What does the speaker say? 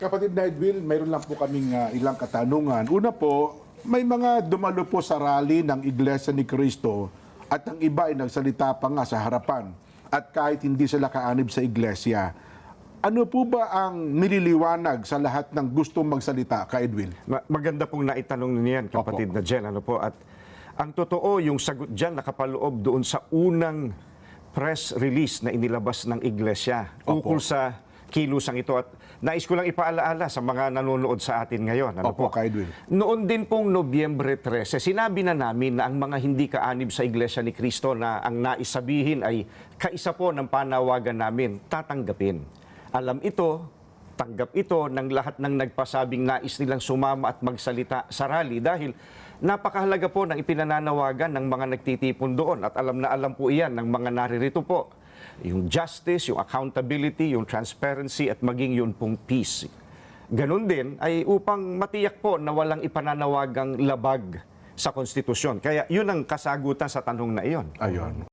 Kapatid Nightwill, mayroon lang po kaming ilang katanungan. Una po, may mga dumalo po sa rally ng Iglesia ni Cristo at ang iba ay nagsalita pa nga sa harapan at kahit hindi sila kaanib sa iglesia. Ano po ba ang nililiwanag sa lahat ng gustong magsalita, Ka Edwin? Maganda pong naitanong niyan, kapatid na Jen. Ano po? At ang totoo, yung sagot dyan nakapaloob doon sa unang press release na inilabas ng iglesia ukol sa kilusang ito. At nais ko lang ipaalaala sa mga nanonood sa atin ngayon. Ano po? Ka Edwin. Noon din pong Nobyembre 13, sinabi na namin na ang mga hindi kaanib sa Iglesia ni Cristo na ang nais sabihin ay kaisa po ng panawagan namin, tatanggapin. Alam ito, tanggap ito ng lahat ng nagpasabing nais nilang sumama at magsalita sa rally dahil napakahalaga po ng ipinananawagan ng mga nagtitipon doon at alam na alam po iyan ng mga naririto po. Yung justice, yung accountability, yung transparency at maging yun pong peace. Ganon din ay upang matiyak po na walang ipananawagang labag sa konstitusyon. Kaya yun ang kasagutan sa tanong na iyon. Ayun.